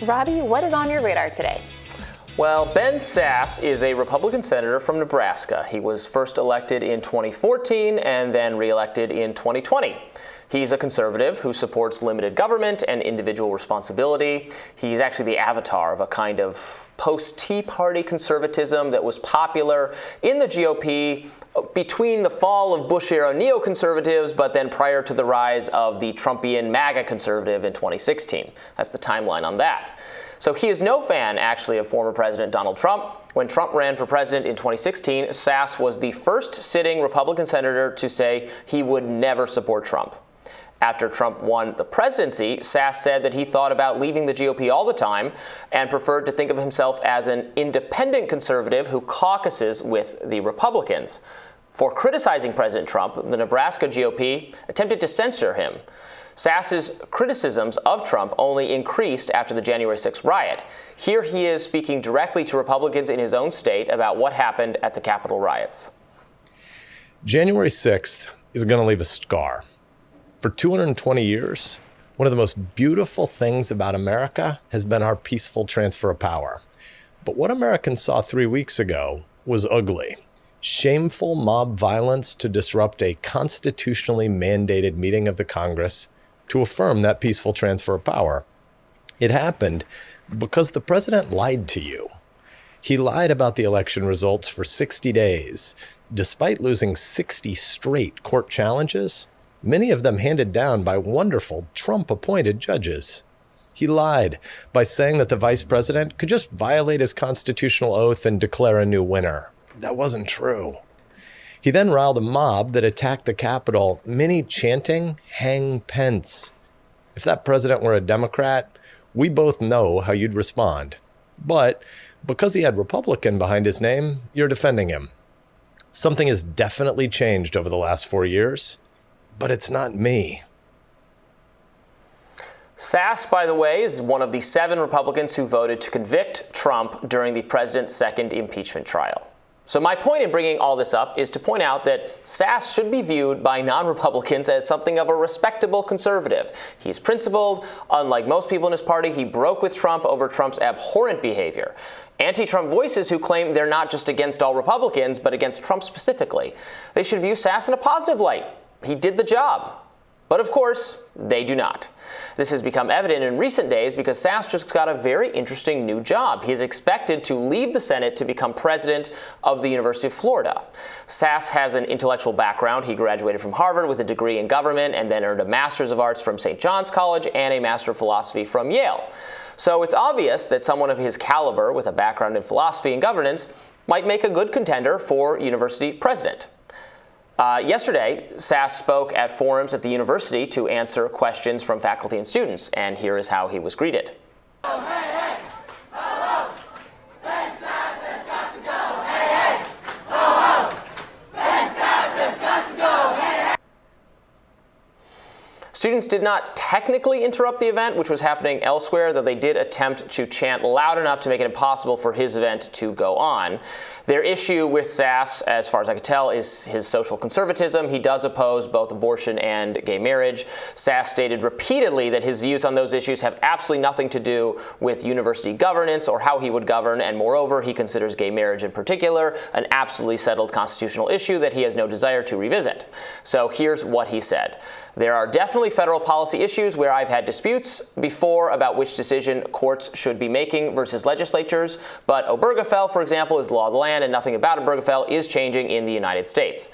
Robby, what is on your radar today? Well, Ben Sasse is a Republican senator from Nebraska. He was first elected in 2014 and then reelected in 2020. He's a conservative who supports limited government and individual responsibility. He's actually the avatar of a kind of post-Tea Party conservatism that was popular in the GOP between the fall of Bush-era neoconservatives, but then prior to the rise of the Trumpian MAGA conservative in 2016. That's the timeline on that. So he is no fan, actually, of former President Donald Trump. When Trump ran for president in 2016, Sasse was the first sitting Republican senator to say he would never support Trump. After Trump won the presidency, Sasse said that he thought about leaving the GOP all the time and preferred to think of himself as an independent conservative who caucuses with the Republicans. For criticizing President Trump, the Nebraska GOP attempted to censor him. Sasse's criticisms of Trump only increased after the January 6th riot. Here he is speaking directly to Republicans in his own state about what happened at the Capitol riots. January 6th is going to leave a scar. For 220 years, one of the most beautiful things about America has been our peaceful transfer of power. But what Americans saw 3 weeks ago was ugly. Shameful mob violence to disrupt a constitutionally mandated meeting of the Congress to affirm that peaceful transfer of power. It happened because the president lied to you. He lied about the election results for 60 days, despite losing 60 straight court challenges, many of them handed down by wonderful Trump-appointed judges. He lied by saying that the vice president could just violate his constitutional oath and declare a new winner. That wasn't true. He then riled a mob that attacked the Capitol, many chanting, "Hang Pence." If that president were a Democrat, we both know how you'd respond. But because he had Republican behind his name, you're defending him. Something has definitely changed over the last 4 years, but it's not me. Sasse, by the way, is one of the 7 Republicans who voted to convict Trump during the president's second impeachment trial. So my point in bringing all this up is to point out that Sasse should be viewed by non-Republicans as something of a respectable conservative. He's principled. Unlike most people in his party, he broke with Trump over Trump's abhorrent behavior. Anti-Trump voices who claim they're not just against all Republicans, but against Trump specifically, they should view Sasse in a positive light. He did the job. But of course, they do not. This has become evident in recent days because Sasse just got a very interesting new job. He is expected to leave the Senate to become president of the University of Florida. Sasse has an intellectual background. He graduated from Harvard with a degree in government and then earned a Master's of Arts from St. John's College and a Master of Philosophy from Yale. So it's obvious that someone of his caliber with a background in philosophy and governance might make a good contender for university president. Yesterday, Sasse spoke at forums at the university to answer questions from faculty and students, and here is how he was greeted. Oh, hey, hey. Oh, oh. Ben Sasse has got to go. Hey, hey. Oh, oh. Ben Sasse has got to go. Hey, hey. Students did not technically interrupt the event, which was happening elsewhere, though they did attempt to chant loud enough to make it impossible for his event to go on. Their issue with Sasse, as far as I could tell, is his social conservatism. He does oppose both abortion and gay marriage. Sasse stated repeatedly that his views on those issues have absolutely nothing to do with university governance or how he would govern, and moreover, he considers gay marriage in particular an absolutely settled constitutional issue that he has no desire to revisit. So here's what he said. There are definitely federal policy issues where I've had disputes before about which decision courts should be making versus legislatures, but Obergefell, for example, is law of the land, and nothing about Obergefell is changing in the United States.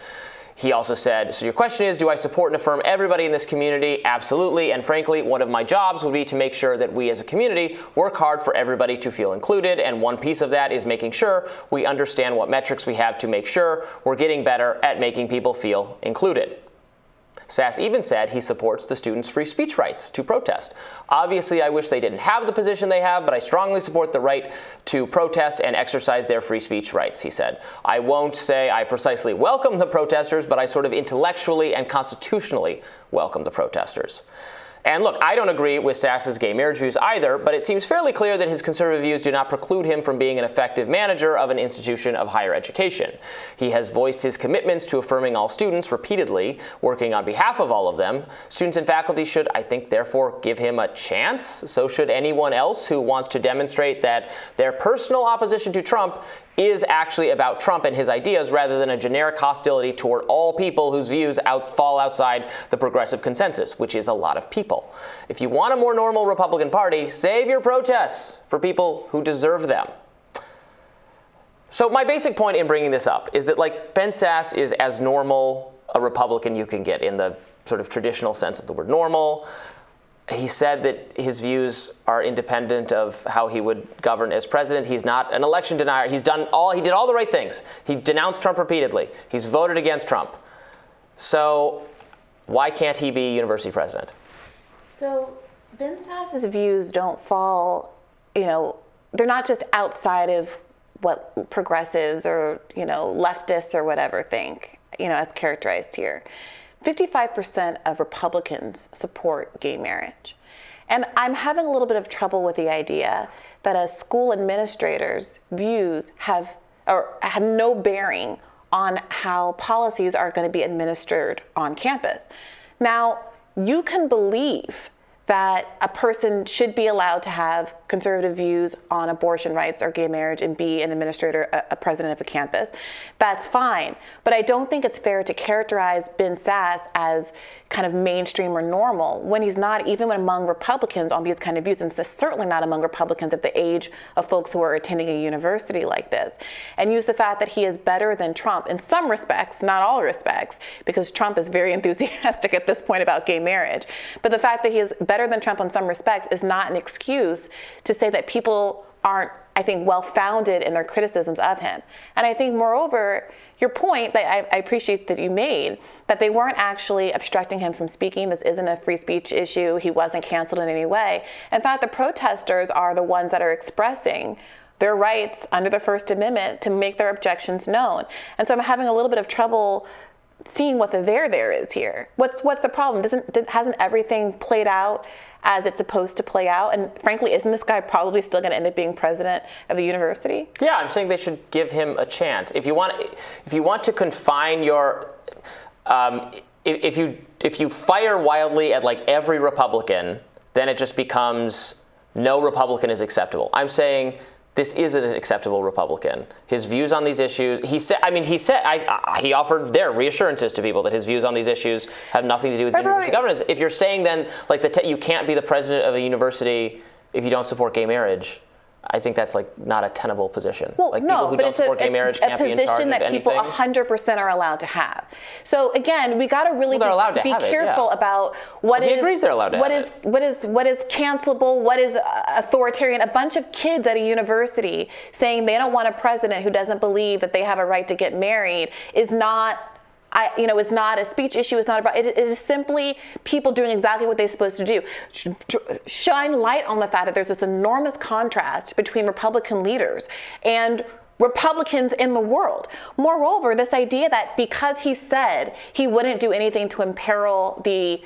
He also said, so your question is, do I support and affirm everybody in this community? Absolutely, and frankly, one of my jobs would be to make sure that we as a community work hard for everybody to feel included, and one piece of that is making sure we understand what metrics we have to make sure we're getting better at making people feel included. Sasse even said he supports the students' free speech rights to protest. Obviously, I wish they didn't have the position they have, but I strongly support the right to protest and exercise their free speech rights, he said. I won't say I precisely welcome the protesters, but I sort of intellectually and constitutionally welcome the protesters. And look, I don't agree with Sasse's gay marriage views either, but it seems fairly clear that his conservative views do not preclude him from being an effective manager of an institution of higher education. He has voiced his commitments to affirming all students repeatedly, working on behalf of all of them. Students and faculty should, I think, therefore give him a chance. So should anyone else who wants to demonstrate that their personal opposition to Trump is actually about Trump and his ideas rather than a generic hostility toward all people whose views fall outside the progressive consensus, which is a lot of people. If you want a more normal Republican Party, save your protests for people who deserve them. So my basic point in bringing this up is that, like, Ben Sasse is as normal a Republican you can get in the sort of traditional sense of the word normal. He said that his views are independent of how he would govern as president. He's not an election denier. He did all the right things. He denounced Trump repeatedly. He's voted against Trump. So why can't he be university president? So Ben Sasse's views don't fall, they're not just outside of what progressives or, leftists or whatever think, as characterized here. 55% of Republicans support gay marriage. And I'm having a little bit of trouble with the idea that a school administrator's views have no bearing on how policies are going to be administered on campus. Now, you can believe that a person should be allowed to have conservative views on abortion rights or gay marriage and be an administrator, a president of a campus. That's fine. But I don't think it's fair to characterize Ben Sasse as kind of mainstream or normal when he's not even among Republicans on these kind of views, and certainly not among Republicans at the age of folks who are attending a university like this. And use the fact that he is better than Trump in some respects, not all respects, because Trump is very enthusiastic at this point about gay marriage. But the fact that he is better than Trump in some respects is not an excuse to say that people aren't, I think, well-founded in their criticisms of him. And I think, moreover, your point that I appreciate that you made, that they weren't actually obstructing him from speaking. This isn't a free speech issue. He wasn't canceled in any way. In fact, the protesters are the ones that are expressing their rights under the First Amendment to make their objections known. And so I'm having a little bit of trouble seeing what the there is here. What's the problem? Hasn't everything played out as it's supposed to play out? And frankly, isn't this guy probably still going to end up being president of the university? Yeah, I'm saying they should give him a chance. If you want to confine your, if you fire wildly at like every Republican, then it just becomes no Republican is acceptable. I'm saying this isn't an acceptable Republican. His views on these issues, he offered their reassurances to people that his views on these issues have nothing to do with university governance. If you're saying then, like, you can't be the president of a university if you don't support gay marriage, I think that's like not a tenable position. Well, like, no, people who but don't support gay marriage can't be in charge of anything. It's a position that people 100% are allowed to have. So again, we got to really be careful about what he agrees they're allowed to what is cancelable, what is authoritarian. A bunch of kids at a university saying they don't want a president who doesn't believe that they have a right to get married is not. It's not a speech issue. It's not about it. It is simply people doing exactly what they're supposed to do. Shine light on the fact that there's this enormous contrast between Republican leaders and Republicans in the world. Moreover, this idea that because he said he wouldn't do anything to imperil the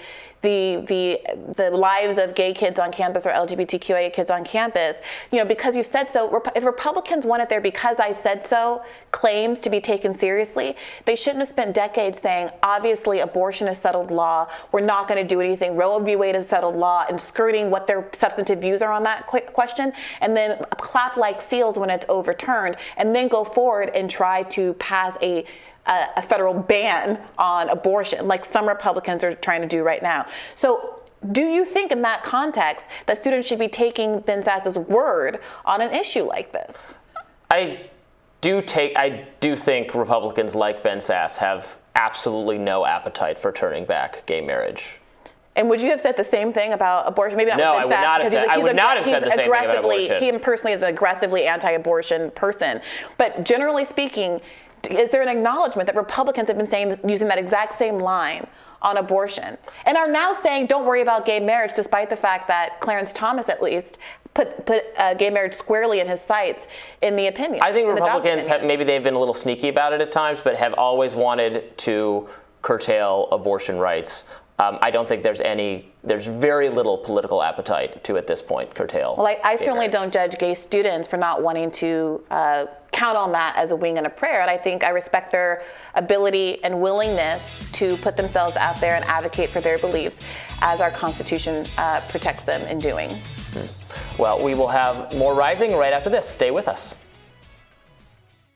lives of gay kids on campus or LGBTQIA kids on campus, because you said so, if Republicans wanted their "because I said so" claims to be taken seriously, they shouldn't have spent decades saying, obviously abortion is settled law, we're not going to do anything, Roe v. Wade is settled law, and skirting what their substantive views are on that question, and then clap like seals when it's overturned, and then go forward and try to pass a federal ban on abortion, like some Republicans are trying to do right now. So do you think in that context that students should be taking Ben Sasse's word on an issue like this? I do think Republicans like Ben Sasse have absolutely no appetite for turning back gay marriage. And would you have said the same thing about abortion? Maybe not. No, with Ben Sasse, I would not have said the same thing about abortion. He personally is an aggressively anti-abortion person. But generally speaking, is there an acknowledgement that Republicans have been using that exact same line on abortion and are now saying don't worry about gay marriage, despite the fact that Clarence Thomas at least put gay marriage squarely in his sights in the opinion? I think Republicans maybe they've been a little sneaky about it at times, but have always wanted to curtail abortion rights I don't think there's very little political appetite to, at this point, curtail. Well, I certainly marriage. don't judge gay students for not wanting to count on that as a wing and a prayer. And I think I respect their ability and willingness to put themselves out there and advocate for their beliefs, as our Constitution protects them in doing. Well, we will have more Rising right after this. Stay with us.